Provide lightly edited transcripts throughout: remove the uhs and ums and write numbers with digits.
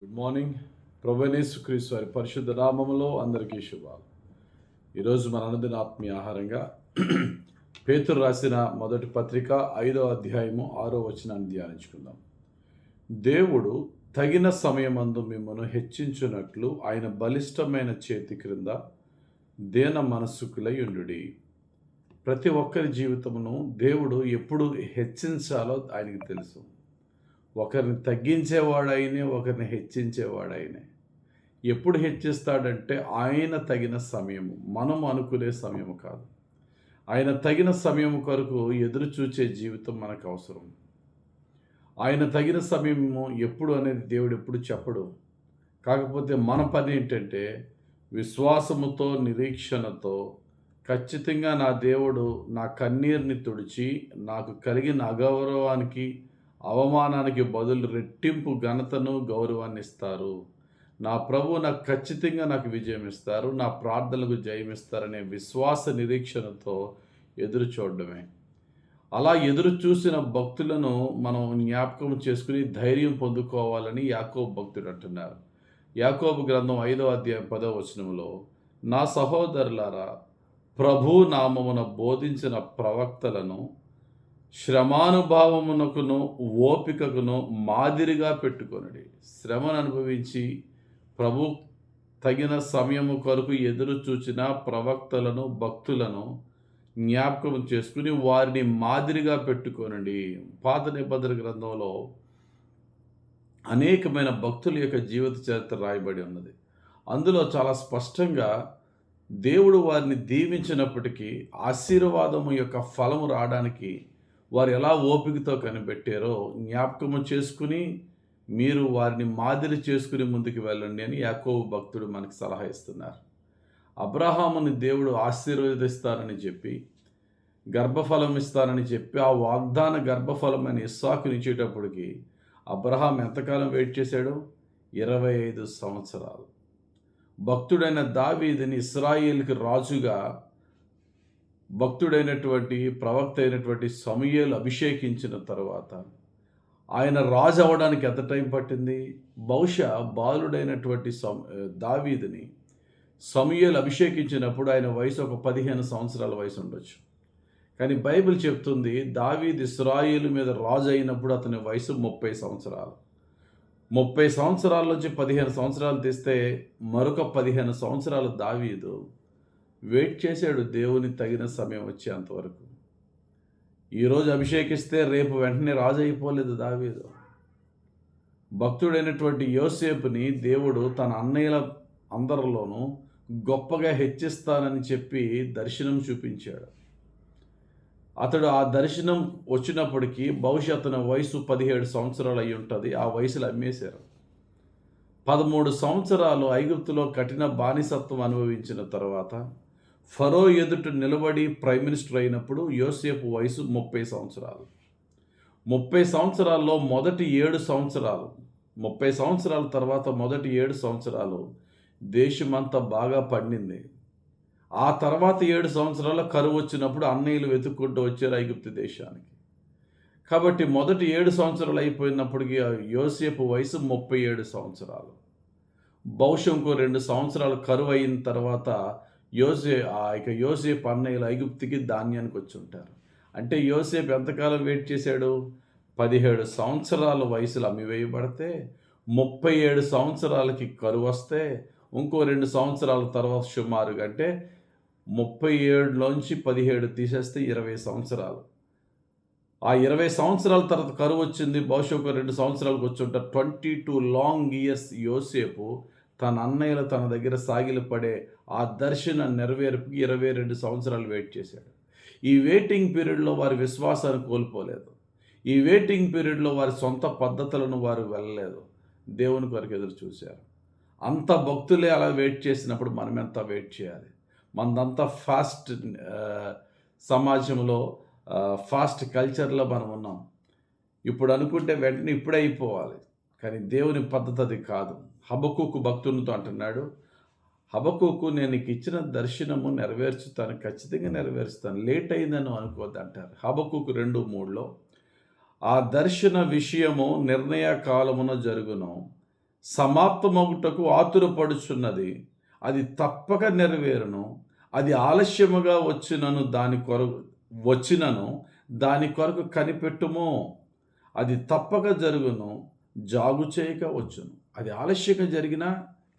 Good morning. ప్రభువైన యేసుక్రీస్తు వారి పరిశుద్ధ నామములో అందరికీ శుభాలు. ఈరోజు మన అనుదిన ఆత్మీయ ఆహారంగా పేతురు రాసిన మొదటి పత్రిక 5వ అధ్యాయము 6వ వచనాన్ని ధ్యానించుకుందాం. దేవుడు తగిన సమయమందు మిమ్మల్ని హెచ్చించున్నట్లు ఆయన బలిష్టమైన చేతి క్రింద దేన మనస్సుకులై ఉండుడి. ప్రతి ఒక్కరి జీవితమును దేవుడు ఎప్పుడు హెచ్చించాలో ఆయనకి తెలుసు. ఒకరిని తగ్గించేవాడైనే, ఒకరిని హెచ్చించేవాడైనే. ఎప్పుడు హెచ్చిస్తాడంటే ఆయన తగిన సమయము, మనం అనుకునే సమయము కాదు. ఆయన తగిన సమయం కొరకు ఎదురు చూచే జీవితం మనకు అవసరం. ఆయన తగిన సమయము ఎప్పుడు అనేది దేవుడు ఎప్పుడు చెప్పడు. కాకపోతే మన పని ఏంటంటే విశ్వాసముతో, నిరీక్షణతో ఖచ్చితంగా నా దేవుడు నా కన్నీరుని తుడిచి నాకు కలిగిన అగౌరవానికి, అవమానానికి బదులు రెట్టింపు ఘనతను, గౌరవాన్ని ఇస్తారు. నా ప్రభువు నాకు ఖచ్చితంగా నాకు విజయం ఇస్తారు, నా ప్రార్థనలకు జయమిస్తారనే విశ్వాస నిరీక్షణతో ఎదురు చూడడమే. అలా ఎదురు చూసిన భక్తులను మనం జ్ఞాపకం చేసుకుని ధైర్యం పొందుకోవాలని యాకోబు భక్తుడు అంటున్నారు. యాకోబు గ్రంథం 5వ అధ్యాయం 10వ వచనంలో, నా సహోదరులారా, ప్రభు నామమున బోధించిన ప్రవక్తలను శ్రమానుభావమునకును ఓపికకును మాదిరిగా పెట్టుకొనుడి. శ్రమను అనుభవించి ప్రభు తగిన సమయము కొరకు ఎదురు చూచిన ప్రవక్తలను, భక్తులను జ్ఞాపకం చేసుకుని వారిని మాదిరిగా పెట్టుకొనండి. పాత నిబంధన గ్రంథంలో అనేకమైన భక్తుల యొక్క జీవిత చరిత్ర రాయబడి ఉన్నది. అందులో చాలా స్పష్టంగా దేవుడు వారిని దీవించినప్పటికీ ఆశీర్వాదము యొక్క ఫలము రావడానికి వారు ఎలా ఓపికతో కనిపెట్టారో జ్ఞాపకము చేసుకుని మీరు వారిని మాదిరి చేసుకుని ముందుకు వెళ్ళండి అని యాకోబు భక్తుడు మనకు సలహా ఇస్తున్నారు. అబ్రహాముని దేవుడు ఆశీర్వదిస్తారని చెప్పి, గర్భఫలం ఇస్తారని చెప్పి, ఆ వాగ్దాన గర్భఫలమైన ఇస్సాకుని ఇచ్చేటప్పటికి అబ్రహాం ఎంతకాలం వెయిట్ చేశాడు? 25 సంవత్సరాలు. భక్తుడైన దావీదుని ఇశ్రాయేలుకి రాజుగా భక్తుడైనటువంటి ప్రవక్త అయినటువంటి సమూయేలు అభిషేకించిన తర్వాత ఆయన రాజు అవ్వడానికి ఎంత టైం పట్టింది? బహుశా బాలుడైనటువంటి దావీదుని సమూయేలు అభిషేకించినప్పుడు ఆయన వయసు ఒక 15 సంవత్సరాల వయసు ఉండొచ్చు. కానీ బైబిల్ చెప్తుంది దావీదు ఇశ్రాయేలు మీద రాజు అయినప్పుడు అతని వయసు 30 సంవత్సరాలు. 30 సంవత్సరాల నుంచి 15 సంవత్సరాలు తీస్తే మరొక 15 సంవత్సరాలు దావీదు వెయిట్ చేశాడు దేవుని తగిన సమయం వచ్చేంతవరకు. ఈరోజు అభిషేకిస్తే రేపు వెంటనే రాజు అయిపోలేదు దావీదు. భక్తుడైనటువంటి యోసేపుని దేవుడు తన అన్నయ్యల అందరిలోనూ గొప్పగా హెచ్చిస్తానని చెప్పి దర్శనం చూపించాడు. అతడు ఆ దర్శనం వచ్చినప్పటికీ బహుశా అతని వయసు 17 సంవత్సరాలు అయి ఉంటుంది. ఆ వయసులో అమ్మేశారు. 13 సంవత్సరాలు ఐగుప్తులో కఠిన బానిసత్వం అనుభవించిన తర్వాత ఫరో ఎదుట నిలబడి ప్రైమ్ మినిస్టర్ అయినప్పుడు యోసేపు వయసు 30 సంవత్సరాలు. 30 సంవత్సరాల్లో మొదటి 7 సంవత్సరాలు, 30 సంవత్సరాల తర్వాత మొదటి 7 సంవత్సరాలు దేశమంతా బాగా పండింది. ఆ తర్వాత 7 సంవత్సరాల కరువు వచ్చినప్పుడు అన్నయ్యలు వెతుక్కుంటూ వచ్చారు ఐగుప్తు దేశానికి. కాబట్టి మొదటి 7 సంవత్సరాలు అయిపోయినప్పటికీ యోసేపు వయసు 37 సంవత్సరాలు. బహుశా ఇంకో 2 సంవత్సరాలు కరువు అయిన తర్వాత యోసేపు అన్నయ్యలు ఐగుప్తుకి ధాన్యానికి వచ్చి ఉంటారు. అంటే యోసేపు ఎంతకాలం వెయిట్ చేశాడు? 17 సంవత్సరాల వయసులో అమ్మివేయబడితే 37 సంవత్సరాలకి కరువు వస్తే ఇంకో 2 సంవత్సరాల తర్వాత సుమారుగా అంటే 37లోంచి 17 తీసేస్తే 20 సంవత్సరాలు. ఆ 20 సంవత్సరాల తర్వాత కరువు వచ్చింది. బహుశా ఒక 2 సంవత్సరాలకు వచ్చి ఉంటారు. 22 లాంగ్ ఇయర్స్ యోసేపు తన అన్నయ్యలు తన దగ్గర సాగిలపడే ఆ దర్శన నెరవేర్పుకి 22 సంవత్సరాలు వెయిట్ చేశాడు. ఈ వెయిటింగ్ పీరియడ్లో వారి విశ్వాసాన్ని కోల్పోలేదు. ఈ వెయిటింగ్ పీరియడ్లో వారి సొంత పద్ధతులను వారు వెళ్ళలేదు. దేవుని కొరకు ఎదురు చూశారు. అంత భక్తులే అలా వెయిట్ చేసినప్పుడు మనం ఎంత వెయిట్ చేయాలి? మనదంతా ఫాస్ట్ సమాజంలో, ఫాస్ట్ కల్చర్లో మనం ఉన్నాం. ఇప్పుడు అనుకుంటే వెంటనే ఇప్పుడే అయిపోవాలి. కానీ దేవుని పద్ధతి అది కాదు. హబక్కూకు భక్తునితో అంటున్నాడు, హబక్కూకు నేను నీకు ఇచ్చిన దర్శనము నెరవేర్చుతాను, ఖచ్చితంగా నెరవేరుస్తాను, లేట్ అయిందని అనుకోవద్దు అంటారు. హబక్కూకు 2:3లో ఆ దర్శన విషయము నిర్ణయ కాలమున జరుగును, సమాప్తమగుటకు ఆతురపడుచున్నది, అది తప్పక నెరవేరును. అది ఆలస్యముగా వచ్చినను దాని కొరకు కనిపెట్టుము. అది తప్పక జరుగును, జాగు చేయక వచ్చును. అది ఆలస్యంగా జరిగినా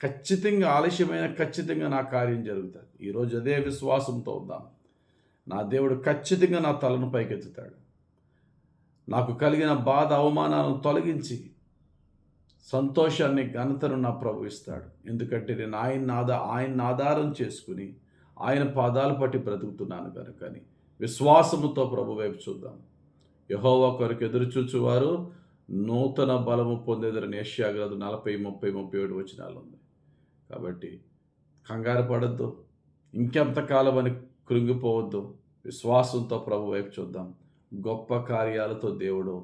ఖచ్చితంగా నా కార్యం జరుగుతుంది. ఈరోజు అదే విశ్వాసంతో ఉందాం. నా దేవుడు ఖచ్చితంగా నా తలను పైకెత్తుతాడు. నాకు కలిగిన బాధ, అవమానాలను తొలగించి సంతోషాన్ని, ఘనతను నా ప్రభు ఇస్తాడు. ఎందుకంటే నేను ఆయన ఆధారం చేసుకుని ఆయన పాదాలు పట్టి బ్రతుకుతున్నాను కనుకని విశ్వాసముతో ప్రభు వైపు చూద్దాం. యెహోవా కొరకు ఎదురు చూచువారు నూతన బలము పొందేదరని యెషయా గ్రంథం 40, 30, 37 వచనాలు ఉంది. కాబట్టి కంగారు పడద్దు, ఇంకెంతకాలం అని కృంగిపోవద్దు. విశ్వాసంతో ప్రభు వైపు చూద్దాం. గొప్ప కార్యాలతో దేవుడు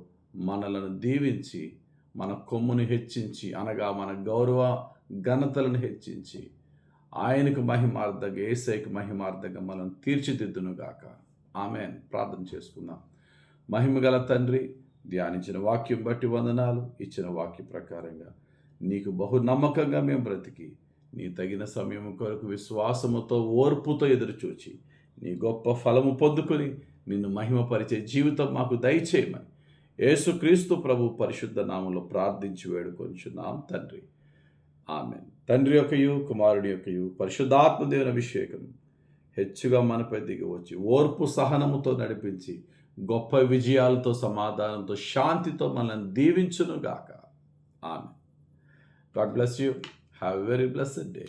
మనలను దీవించి, మన కొమ్మును హెచ్చించి, అనగా మన గౌరవ ఘనతలను హెచ్చించి, ఆయనకు మహిమార్థంగా, యేసయ్యకు మహిమార్థంగా మనం తీర్చిదిద్దునుగాక. ఆమేన్. ప్రార్థన చేసుకుందాం. మహిమగల తండ్రి, ధ్యానించిన వాక్యం బట్టి వందనాలు. ఇచ్చిన వాక్య ప్రకారంగా నీకు బహు నమ్మకంగా మేము బ్రతికి, నీ తగిన సమయం కొరకు విశ్వాసముతో, ఓర్పుతో ఎదురుచూచి, నీ గొప్ప ఫలము పొందుకొని నిన్ను మహిమపరిచే జీవితం మాకు దయచేయమని యేసుక్రీస్తు ప్రభు పరిశుద్ధ నామములో ప్రార్థించి వేడుకొంచున్నాం తండ్రి. ఆమేన్. తండ్రి యొక్కయు, కుమారుడి యొక్కయు, పరిశుద్ధాత్మ దేవుని అభిషేకం హెచ్చుగా మనపై దిగి వచ్చి, ఓర్పు సహనముతో నడిపించి, గొప్ప విజయాలతో, సమాధానంతో, శాంతితో మనల్ని దీవించునుగాక. Amen. God bless you. Have a very blessed day.